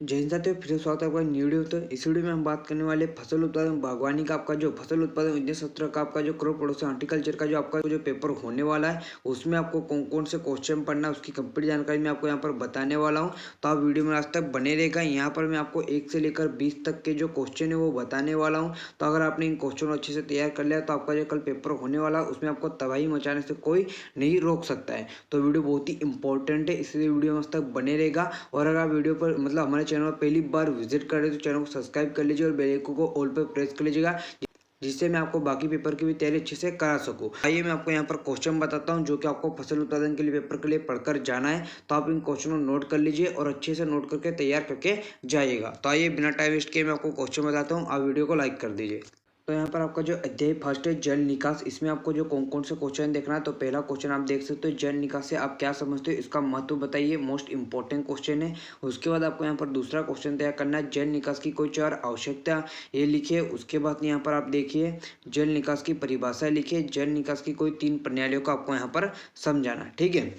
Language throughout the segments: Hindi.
जय हिंद साथियों, फिर से स्वागत है आपका न्यू वीडियो। तो इस वीडियो में हम बात करने वाले फसल उत्पादन बागवानी का आपका जो फसल उत्पादन विज्ञान सत्र का आपका जो क्रॉप प्रोडक्शन हॉर्टिकल्चर का जो आपका जो पेपर होने वाला है, उसमें आपको कौन कौन से क्वेश्चन पढ़ना है उसकी कंप्लीट जानकारी मैं आपको यहाँ पर बताने वाला हूँ। तो आप वीडियो में आज तक बने रहेगा। यहाँ पर मैं आपको 1 से लेकर 20 तक के जो क्वेश्चन है वो बताने वाला हूँ। तो अगर आपने इन क्वेश्चन को अच्छे से तैयार कर लिया तो आपका जो कल पेपर होने वाला है उसमें आपको तबाही मचाने से कोई नहीं रोक सकता है। तो वीडियो बहुत ही इंपॉर्टेंट है, इसलिए वीडियो में आज तक बने रहेगा। और अगर आप वीडियो पर हमारे चैनल पर पहली बार विजिट कर रहे हो तो चैनल को सब्सक्राइब कर लीजिए और बेल आइकन को ऑल पर प्रेस कर लीजिएगा, जिससे मैं आपको बाकी पेपर की भी तैयारी अच्छे से करा सकूं। आइए मैं आपको यहाँ पर क्वेश्चन बताता हूँ जो कि आपको फसल उत्पादन के लिए पेपर के लिए पढ़कर जाना है। तो आप इन क्वेश्चनों को नोट कर लीजिए और अच्छे से नोट करके तैयार करके जाइएगा। तो आइए बिना टाइम वेस्ट किए मैं आपको क्वेश्चन बताता हूँ, आप वीडियो को लाइक कर दीजिए। तो यहाँ पर आपका जो अध्याय फर्स्ट है जल निकास, इसमें आपको जो कौन कौन से क्वेश्चन देखना है। तो पहला क्वेश्चन आप देख सकते हो, जल निकास से आप क्या समझते हो, इसका महत्व बताइए, मोस्ट इंपॉर्टेंट क्वेश्चन है। उसके बाद आपको यहाँ पर दूसरा क्वेश्चन तैयार करना है, जल निकास की कोई 4 आवश्यकता ये लिखिए। उसके बाद यहाँ पर आप देखिए जल निकास की परिभाषा लिखिए, जल निकास की कोई 3 प्रणालियों का आपको यहाँ पर समझाना है। ठीक है,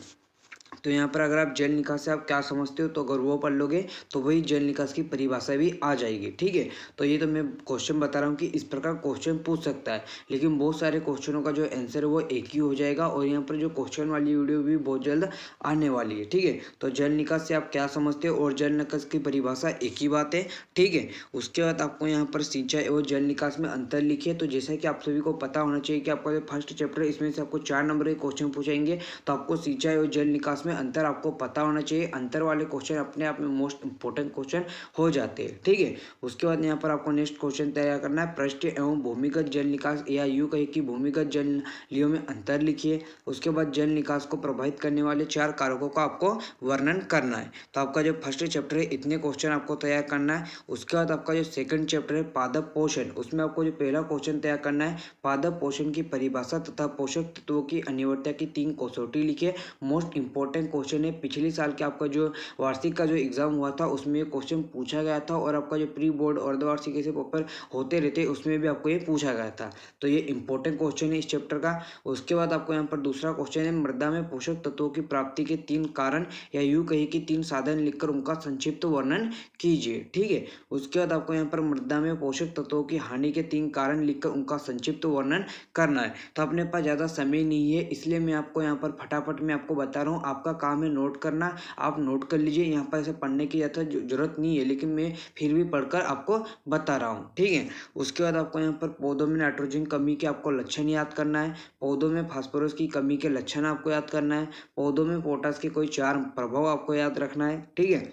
तो यहाँ पर अगर आप जल निकास से आप क्या समझते हो तो अगर वो पढ़ लोगे तो वही जल निकास की परिभाषा भी आ जाएगी। ठीक है, तो ये तो मैं क्वेश्चन बता रहा हूँ कि इस प्रकार क्वेश्चन पूछ सकता है, लेकिन बहुत सारे क्वेश्चनों का जो आंसर है वो एक ही हो जाएगा। और यहाँ पर जो क्वेश्चन वाली वीडियो भी बहुत जल्द आने वाली है। ठीक है, तो जल निकास से आप क्या समझते हो और जल निकास की परिभाषा एक ही बात है। ठीक है, उसके बाद आपको यहाँ पर सिंचाई और जल निकास में अंतर लिखिए। तो जैसा कि आप सभी को पता होना चाहिए कि आपका जो फर्स्ट चैप्टर है इसमें से आपको 4 नंबर के क्वेश्चन पूछेंगे। तो आपको सिंचाई और जल निकास में अंतर आपको पता होना चाहिए। अंतर वाले क्वेश्चन अपने आप में मोस्ट इंपॉर्टेंट क्वेश्चन हो जाते हैं। ठीक है, उसके बाद यहाँ पर आपको नेक्स्ट क्वेश्चन तैयार करना है, पृष्ठ एवं भूमिगत जल निकास, या यूं कहे कि भूमिगत जल नलियों में अंतर लिखिए। उसके बाद जल निकास को प्रभावित करने वाले 4 कारकों का आपको वर्णन करना है। तो आपका जो फर्स्ट चैप्टर है इतने क्वेश्चन आपको तैयार करना है। उसके बाद आपका जो सेकंड चैप्टर है पादप पोषण, उसमें आपको जो पहला क्वेश्चन तैयार करना है, पादप पोषण की परिभाषा तथा पोषक तत्वों की अनिवार्यता की 3 कसौटी लिखिए। मोस्ट इंपॉर्टेंट क्वेश्चन है, पिछले साल के आपका जो वार्षिक का जो एग्जाम हुआ था उसमें ये क्वेश्चन पूछा गया था, और आपका जो प्री बोर्ड और अर्धवार्षिक ऐसे पेपर होते रहते उसमें भी आपको ये पूछा गया था। तो ये इंपॉर्टेंट क्वेश्चन है इस चैप्टर का। उसके बाद आपको यहाँ पर दूसरा क्वेश्चन है, मृदा में पोषक तत्वों की प्राप्ति के 3 कारण, या यूं कहिए कि 3 साधन लिखकर उनका संक्षिप्त वर्णन कीजिए। ठीक है, उसके बाद आपको यहाँ पर मृदा में पोषक तत्वों की हानि के 3 कारण लिखकर उनका संक्षिप्त वर्णन करना है। तो अपने पास ज़्यादा समय नहीं है, इसलिए मैं आपको यहाँ पर फटाफट में आपको बता रहा हूँ। आपका काम है नोट करना, आप नोट कर लीजिए। यहाँ पर ऐसे पढ़ने की ज़्यादा जरूरत नहीं है, लेकिन मैं फिर भी पढ़कर आपको बता रहा हूँ। ठीक है, उसके बाद आपको यहाँ पर पौधों में नाइट्रोजन कमी के आपको लक्षण याद करना है, पौधों में फास्फोरस की कमी के लक्षण आपको याद करना है, पौधों में पोटास के कोई 4 प्रभाव आपको याद रखना है। ठीक है,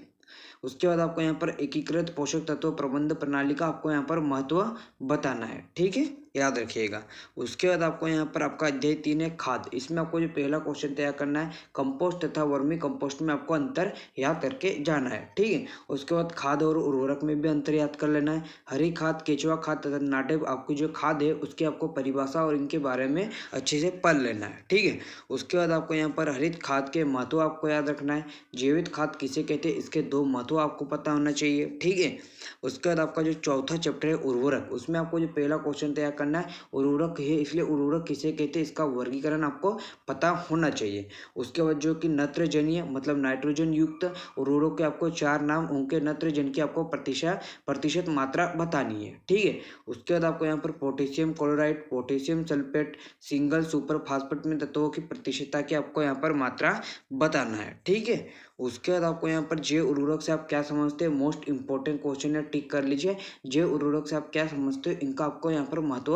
उसके बाद आपको यहाँ पर एकीकृत पोषक तत्व प्रबंध प्रणाली का आपको यहाँ पर महत्व बताना है। ठीक है, याद रखिएगा। उसके बाद आपको यहाँ पर आपका अध्याय 3 है खाद, इसमें आपको जो पहला क्वेश्चन तैयार करना है, कंपोस्ट तथा वर्मी कंपोस्ट में आपको अंतर याद करके जाना है। ठीक है, उसके बाद खाद और उर्वरक में भी अंतर याद कर लेना है। हरी खाद, केचुआ खाद तथा नाटे आपकी जो खाद है उसकी आपको परिभाषा और इनके बारे में अच्छे से पढ़ लेना है। ठीक है, उसके बाद आपको यहाँ पर हरित खाद के महत्व आपको याद रखना है। जैविक खाद किसे कहते हैं, इसके 2 महत्व आपको पता होना चाहिए। ठीक है, उसके बाद आपका जो चौथा चैप्टर है उर्वरक, उसमें आपको जो पहला क्वेश्चन तैयार करना है, उर्वरक है इसलिए उर्वरक किसे कहते हैं इसका वर्गीकरण आपको पता होना चाहिए। उसके बाद जो कि नत्रजनीय मतलब नाइट्रोजन युक्त उर्वरक के आपको 4 नाम, उनके नत्रजन की आपको प्रतिशत मात्रा बतानी है। ठीक है, उसके बाद आपको यहाँ पर potassium chloride, potassium sulphate, single super phosphate में तत्वों की प्रतिशतता की आपको यहाँ पर मात्रा बताना है। ठीक है, उसके बाद आपको यहाँ पर जैव उर्वरक से आप क्या समझते हैं, मोस्ट इंपॉर्टेंट क्वेश्चन है, टिक कर लीजिए। जैव उर्वरक से आप क्या समझते हो इनका आपको यहाँ पर महत्व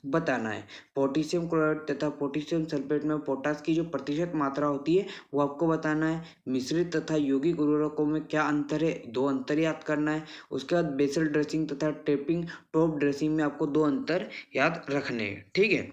बताना है। पोटेशियम क्लोराइड तथा पोटेशियम सल्फेट में पोटास की जो प्रतिशत मात्रा होती है वो आपको बताना है। मिश्रित तथा यौगिक उर्वरकों में क्या अंतर है, 2 अंतर याद करना है। उसके बाद बेसल ड्रेसिंग तथा टेपिंग टॉप ड्रेसिंग में आपको 2 अंतर याद रखने हैं। ठीक है,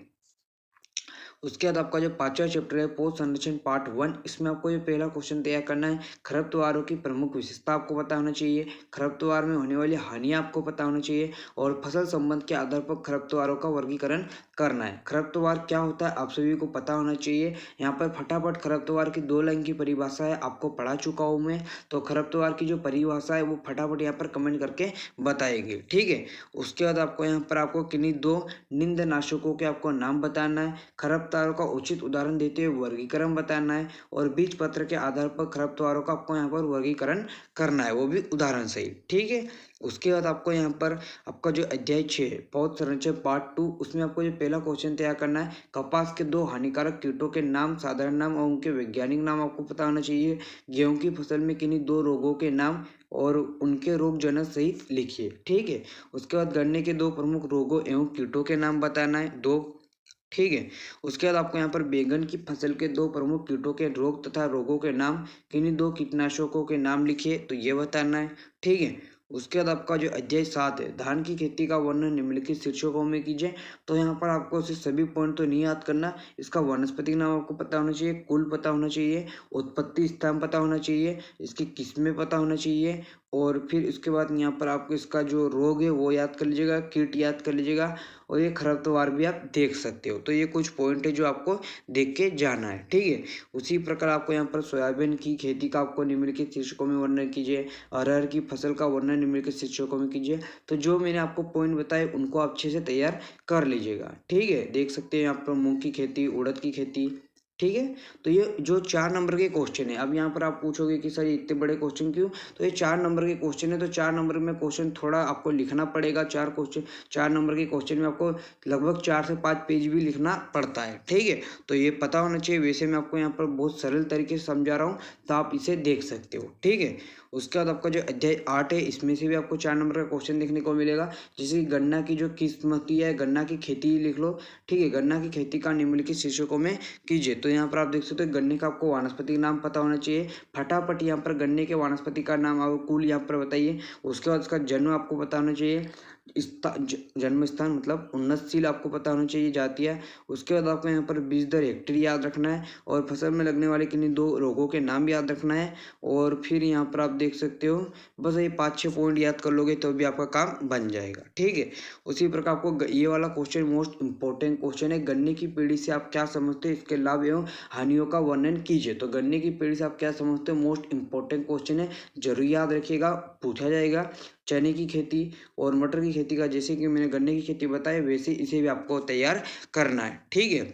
उसके बाद आपका जो 5वां चैप्टर है पोष संरक्षण पार्ट 1, इसमें आपको ये पहला क्वेश्चन तैयार करना है, खरपतवारों की प्रमुख विशेषता आपको पता होना चाहिए, खरपतवार में होने वाली हानियां आपको पता होना चाहिए, और फसल संबंध के आधार पर खरपतवारों का वर्गीकरण करना है। खरपतवार क्या होता है आप सभी को पता होना चाहिए। यहाँ पर फटाफट खरपतवार की 2 लाइन की परिभाषा है, आपको पढ़ा चुका हूँ मैं। तो खरपतवार की जो परिभाषा है वो फटाफट यहाँ पर कमेंट करके बताएंगे। ठीक है, उसके बाद आपको यहाँ पर आपको किन्हीं 2 निंदनाशकों के आपको नाम बताना है। खरपतवार खरपतवारों का उचित उदाहरण देते हुए वर्गीकरण बताना है और बीज पत्र के आधार पर खरपतवारों का आपको यहाँ पर वर्गीकरण करना है, वो भी उदाहरण सहित। ठीक है, उसके बाद आपको यहाँ पर आपका जो अध्याय 6 पौध संरचना पार्ट 2, उसमें आपको जो पहला क्वेश्चन तैयार करना है, कपास के 2 हानिकारक कीटों के नाम, साधारण नाम और उनके वैज्ञानिक नाम आपको पता होना चाहिए। गेहूं की फसल में किन्हीं 2 रोगों के नाम और उनके रोग जनक सहित लिखिए। ठीक है, उसके बाद गन्ने के 2 प्रमुख रोगों एवं कीटों के नाम बताना है, 2। ठीक है, उसके बाद आपको यहाँ पर बैंगन की फसल के 2 प्रमुख कीटों के रोग तथा रोगों के नाम, किन्हीं 2 कीटनाशकों के नाम लिखिए, तो ये बताना है। ठीक है, उसके बाद आपका जो अध्याय 7 है, धान की खेती का वर्णन निम्नलिखित शीर्षकों में कीजिए। तो यहाँ पर आपको इसे सभी पॉइंट तो नहीं याद करना, इसका वानस्पतिक नाम आपको पता होना चाहिए, कुल पता होना चाहिए, उत्पत्ति स्थान पता होना चाहिए, इसकी किस्में पता होना चाहिए, और फिर इसके बाद यहाँ पर आपको इसका जो रोग है वो याद कर लीजिएगा, कीट याद कर लीजिएगा, और ये खरपतवार भी आप देख सकते हो। तो ये कुछ पॉइंट है जो आपको देख के जाना है। ठीक है, उसी प्रकार आपको यहाँ पर सोयाबीन की खेती का आपको निम्नलिखित शीर्षकों में वर्णन कीजिए, अरहर की फसल का वर्णन निम्नलिखित शीर्षकों में कीजिए। तो जो मैंने आपको पॉइंट बताए उनको अच्छे से तैयार कर लीजिएगा। ठीक है, देख सकते हैं यहाँ पर मूंग की खेती, उड़द की खेती। ठीक है, तो ये जो 4 नंबर के क्वेश्चन है, अब यहाँ पर आप पूछोगे कि सर इतने बड़े क्वेश्चन क्यों, तो ये 4 नंबर के क्वेश्चन है, तो 4 नंबर में क्वेश्चन थोड़ा आपको लिखना पड़ेगा। 4 नंबर के क्वेश्चन में आपको लगभग 4 से 5 पेज भी लिखना पड़ता है। ठीक है, तो ये पता होना चाहिए। वैसे मैं आपको यहाँ पर बहुत सरल तरीके से समझा रहा हूँ, तो आप इसे देख सकते हो। ठीक है, उसके बाद आपका जो अध्याय 8 है, इसमें से भी आपको 4 नंबर का क्वेश्चन देखने को मिलेगा। जैसे कि गन्ना की जो किस्म होती है, गन्ना की खेती लिख लो। ठीक है, गन्ना की खेती का निम्नलिखित शीर्षकों में कीजिए। तो यहाँ पर आप देख सकते हो गन्ने का आपको वानस्पतिक नाम पता होना चाहिए। फटाफट यहाँ पर गन्ने के वानस्पतिक का नाम और कुल यहाँ पर बताइए। उसके बाद उसका जन्म आपको पता होना चाहिए, जन्म स्थान मतलब उन्नतशील आपको पता होना चाहिए, जातियाँ। उसके बाद आपको यहाँ पर बीज दर हेक्टेयर याद रखना है, और फसल में लगने वाले किन्हीं 2 रोगों के नाम याद रखना है। और फिर यहाँ पर आप देख सकते हो, बस ये 5-6 पॉइंट याद कर लोगे तो भी आपका काम बन जाएगा। ठीक है, उसी प्रकार आपको ये वाला क्वेश्चन मोस्ट इंपॉर्टेंट क्वेश्चन है, गन्ने की पेड़ी से आप क्या समझते हो, इसके लाभ एवं हानियों का वर्णन कीजिए। तो गन्ने की पेड़ी से आप क्या समझते हो, मोस्ट इंपॉर्टेंट क्वेश्चन है, जरूर याद रखिएगा, पूछा जाएगा। चने की खेती और मटर की खेती का, जैसे कि मैंने गन्ने की खेती बताई, वैसे इसे भी आपको तैयार करना है। ठीक है,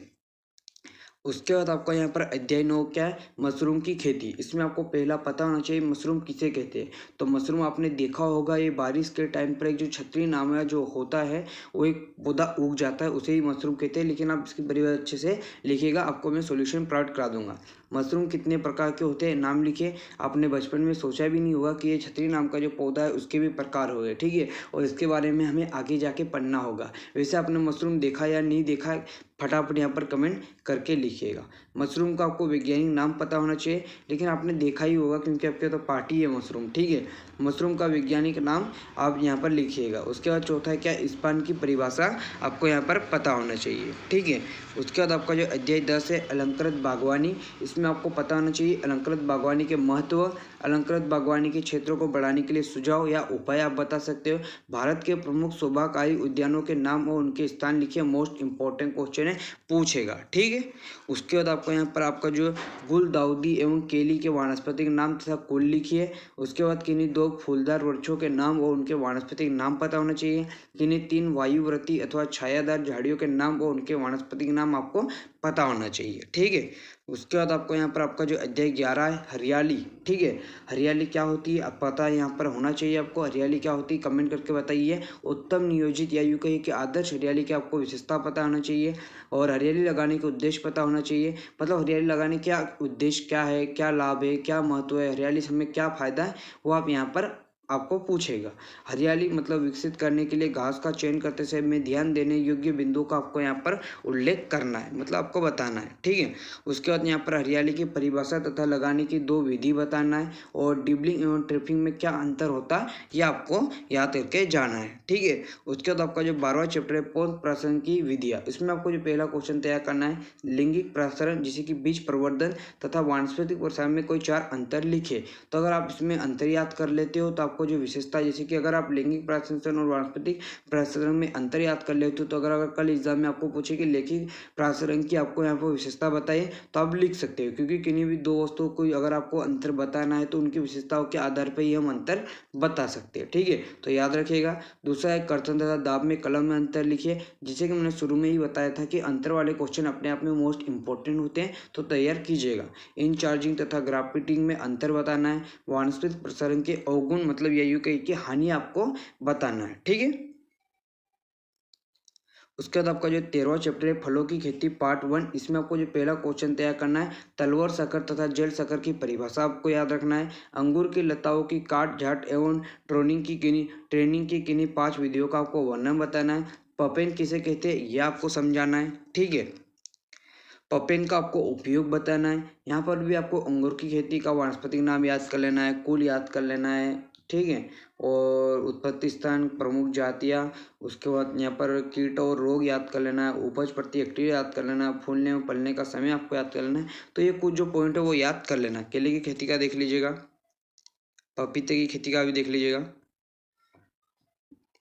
उसके बाद आपका यहाँ पर अध्याय 9 क्या है, मशरूम की खेती। इसमें आपको पहला पता होना चाहिए मशरूम किसे कहते हैं। तो मशरूम आपने देखा होगा, ये बारिश के टाइम पर एक जो छतरी नाम है जो होता है, वो एक पौधा उग जाता है, उसे ही मशरूम कहते हैं। लेकिन आप इसकी परिभाषा अच्छे से लिखिएगा, आपको मैं सॉल्यूशन प्रोवाइड करा दूंगा। मशरूम कितने प्रकार के होते हैं, नाम लिखिए। आपने बचपन में सोचा भी नहीं होगा कि ये छतरी नाम का जो पौधा है उसके भी प्रकार हो गए। ठीक है, और इसके बारे में हमें आगे जाके पढ़ना होगा। वैसे आपने मशरूम देखा या नहीं देखा, फटाफट यहाँ पर कमेंट करके लिखिएगा। मशरूम का आपको वैज्ञानिक नाम पता होना चाहिए, लेकिन आपने देखा ही होगा क्योंकि आपके तो पार्टी है मशरूम। ठीक है, मशरूम का वैज्ञानिक नाम आप यहाँ पर लिखिएगा। उसके बाद चौथा है क्या, स्पान की परिभाषा आपको यहाँ पर पता होना चाहिए। ठीक है, उसके बाद आपका जो अध्याय 10 है, अलंकृत बागवानी। इसमें आपको पता होना चाहिए अलंकृत बागवानी के महत्व, अलंकृत बागवानी के क्षेत्रों को बढ़ाने के लिए सुझाव या उपाय आप बता सकते हो। भारत के प्रमुख शोभाकारी उद्यानों के नाम और उनके स्थान लिखिए, मोस्ट इंपॉर्टेंट क्वेश्चन है, पूछेगा। ठीक है, उसके बाद आपको यहाँ पर आपका जो गुलदाउदी एवं केली के वानस्पतिक नाम तथा कुल लिखिए। उसके बाद किन्हीं 2 फूलदार वृक्षों के नाम और उनके वानस्पतिक नाम पता होना चाहिए। किन्हीं 3 वायुव्रती अथवा छायादार झाड़ियों के नाम और उनके वानस्पतिक नाम आपको पता होना चाहिए। ठीक है, उसके बाद आपको यहाँ पर आपका जो अध्याय 11 है, हरियाली। ठीक है, हरियाली क्या होती है अब पता यहाँ पर होना चाहिए आपको। हरियाली क्या होती है कमेंट करके बताइए। उत्तम नियोजित या यूं कहिए कि आदर्श हरियाली की आपको विशेषता पता होना चाहिए, और हरियाली लगाने के उद्देश्य पता होना चाहिए। मतलब हरियाली लगाने क्या उद्देश्य क्या है, क्या लाभ है, क्या महत्व है, हरियाली से हमें क्या फायदा है, वो आप यहाँ पर आपको पूछेगा। हरियाली मतलब विकसित करने के लिए घास का चयन करते समय में ध्यान देने योग्य बिंदुओं का आपको यहाँ पर उल्लेख करना है, मतलब आपको बताना है। ठीक है, उसके बाद यहाँ पर हरियाली की परिभाषा तथा लगाने की 2 विधि बताना है, और डिबलिंग एवं ट्रिपिंग में क्या अंतर होता है ये आपको याद करके जाना है। ठीक है, उसके बाद आपका जो 12वां चैप्टर है, पौध प्रसारण की विधियाँ। इसमें आपको जो पहला क्वेश्चन तैयार करना है, लैंगिक प्रसारण जैसे कि बीज प्रवर्धन तथा वानस्पतिक प्रसारण में कोई 4 अंतर लिखे। तो अगर आप इसमें अंतर याद कर लेते हो तो आपको आपको जो विशेषता, जैसे कि अगर आप लैंगिक प्रासंस्करण और वानस्पतिक प्रासंस्करण में अंतर याद कर लेते हो, तो अगर कल एग्जाम में आपको पूछे कि लैंगिक प्रासंस्करण की आपको यहाँ पर विशेषता बताइए, तो आप लिख सकते हो, क्योंकि किन्हीं भी दो वस्तुओं को अगर आपको अंतर बताना है तो उनकी विशेषताओं के आधार पर ही हम अंतर बता सकते हैं। ठीक है, तो याद रखिएगा। दूसरा है कर्तन तथा दाब में कलम में अंतर लिखिए। जैसे कि मैंने शुरू में ही बताया था कि अंतर वाले क्वेश्चन अपने आप में मोस्ट इंपॉर्टेंट होते हैं, तो तैयार कीजिएगा। इन चार्जिंग तथा ग्राफिटिंग में अंतर बताना है। वानस्पतिक प्रसारण के अवगुण मतलब यही की हानि आपको बताना है। ठीक है, उसके बाद आपका जो 13वां चैप्टर है फलों की खेती पार्ट 1, इसमें आपको जो पहला क्वेश्चन तैयार करना है, तलवर शक्कर तथा जेल शक्कर की परिभाषा आपको याद रखना है। अंगूर की लताओं की काट झाट एवं ट्रेनिंग की किन्हीं 5 विधियों का आपको वर्णन बताना है। पपेन किसे कहते हैं यह आपको समझाना है। ठीक है, पपेन का आपको उपयोग बताना है। यहाँ पर भी आपको अंगूर की खेती का वानस्पतिक नाम याद कर लेना है, कुल याद कर लेना है। ठीक है, और उत्पत्ति स्थान, प्रमुख जातियाँ, उसके बाद यहाँ पर कीट और रोग याद कर लेना है, उपज प्रति हेक्टेयर याद कर लेना है, फूलने और फलने का समय आपको याद कर लेना है। तो ये कुछ जो पॉइंट है वो याद कर लेना। केले की खेती का देख लीजिएगा, पपीते की खेती का भी देख लीजिएगा।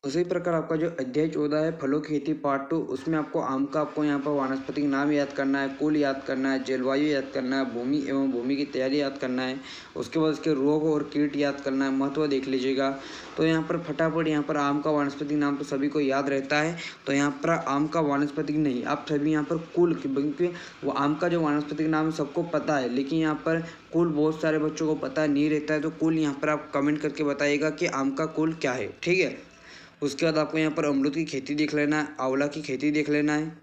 उसी प्रकार आपका जो अध्याय 14 है फलों की खेती पार्ट 2, उसमें आपको आम का आपको यहाँ पर वानस्पतिक नाम याद करना है, कुल याद करना है, जलवायु याद करना है, भूमि एवं भूमि की तैयारी याद करना है। उसके बाद उसके रोग और कीट याद करना है, महत्व देख लीजिएगा। तो यहाँ पर फटाफट यहाँ पर आम का वानस्पतिक नाम तो सभी को याद रहता है, तो यहाँ पर आम का वानस्पतिक नहीं, आप सभी यहाँ पर कुल, क्योंकि वो आम का जो वानस्पतिक नाम सबको पता है, लेकिन यहाँ पर कुल बहुत सारे बच्चों को पता नहीं रहता है। तो कुल यहाँ पर आप कमेंट करके बताइएगा कि आम का कुल क्या है। ठीक है, उसके बाद आपको यहाँ पर अमरूद की खेती देख लेना है, आंवला की खेती देख लेना है।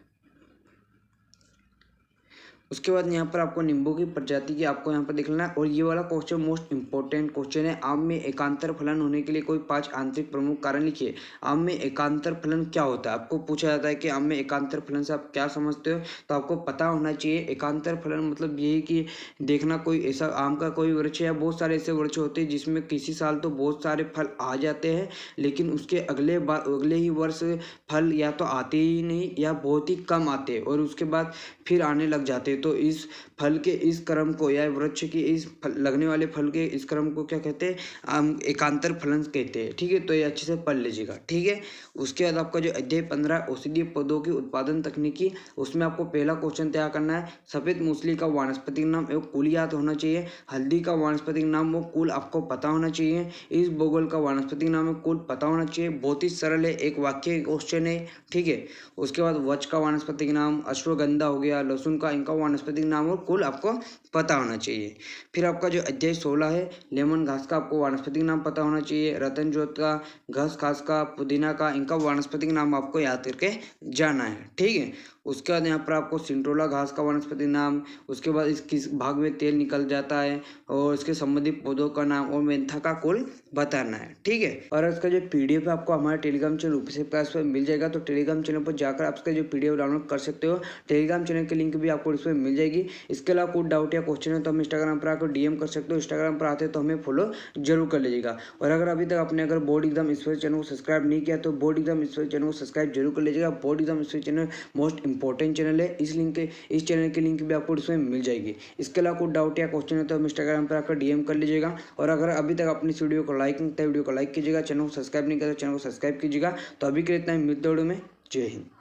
उसके बाद यहाँ पर आपको नींबू की प्रजाति की आपको यहाँ पर देख लेना है। और ये वाला क्वेश्चन मोस्ट इंपॉर्टेंट क्वेश्चन है। आम में एकांतर फलन होने के लिए कोई 5 आंतरिक प्रमुख कारण लिखिए। आम में एकांतर फलन क्या होता है, आपको पूछा जाता है कि आम में एकांतर फलन से आप क्या समझते हो, तो आपको पता होना चाहिए। एकांतर फलन मतलब यही कि देखना, कोई ऐसा आम का कोई वृक्ष या बहुत सारे ऐसे वृक्ष होते हैं जिसमें किसी साल तो बहुत सारे फल आ जाते हैं, लेकिन उसके अगले ही वर्ष फल या तो आते ही नहीं या बहुत ही कम आते हैं, और उसके बाद फिर आने लग जाते हैं। तो इस फल के इस क्रम को या वृक्ष की इस लगने वाले फल के इस क्रम को क्या कहते हैं, एकांतर फलन कहते हैं। ठीक है, तो ये अच्छे से पढ़ लीजिएगा। ठीक है, उसके बाद आपका जो अध्याय 15 औषधीय पौधों की उत्पादन तकनीकी, उसमें आपको पहला क्वेश्चन तैयार करना है। सफेद मूसली का वानस्पतिक नाम एवं कुल याद होना चाहिए। हल्दी का वानस्पतिक नाम वो कुल आपको पता होना चाहिए। इस बगल का वानस्पतिक नाम है कुल पता होना चाहिए। बहुत ही सरल है, एक वाक्य क्वेश्चन है। ठीक है, उसके बाद वच का वानस्पतिक नाम, अश्वगंधा हो गया, लहसुन का, इनका वानस्पतिक नाम और कुल आपको पता होना चाहिए। फिर आपका जो अध्याय 16 है लेमन घास का आपको वानस्पतिक नाम पता होना चाहिए। रतन जोत का, घास खास का, पुदीना का, इनका वानस्पतिक नाम आपको याद करके जाना है। ठीक है, उसके बाद यहाँ पर आपको सिंट्रोला घास का वानस्पतिक नाम, उसके बाद इस किस भाग में तेल निकल जाता है, और इसके संबंधित पौधों का नाम और मेंथा का कुल बताना है। ठीक है, और इसका जो पीडीएफ आपको हमारे टेलीग्राम चैनल रूपी प्रकाश पर मिल जाएगा, तो टेलीग्राम चैनल पर जाकर आप इसका जो पीडीएफ डाउनलोड कर सकते हो। टेलीग्राम चैनल की लिंक भी आपको इसमें मिल जाएगी। इसके अलावा कोई डाउट या क्वेश्चन है तो हम इंस्टाग्राम पर आकर डीएम कर सकते हो। इंस्टाग्राम पर आते तो हमें फॉलो जरूर कर लीजिएगा। और अगर अभी तक आपने अगर बोर्ड एग्जाम स्पेशल चैनल को सब्सक्राइब नहीं किया तो बोर्ड एग्जाम स्पेशल चैनल को सब्सक्राइब जरूर कर लीजिएगा। Board exam special channel most important channel है, इस चैनल की लिंक भी आपको इसमें मिल जाएगी। इसके अलावा कोई डाउट या क्वेश्चन है तो हम इंस्टाग्राम पर आकर डीएम कर लीजिएगा। और अगर अभी तक अपनी इस वीडियो को लाइक नहीं किया, वीडियो को लाइक कीजिएगा। चैनल को सब्सक्राइब नहीं किया तो चैनल को सब्सक्राइब कीजिएगा। तो अभी के लिए इतना ही, मिलते वीडियो में। जय हिंद।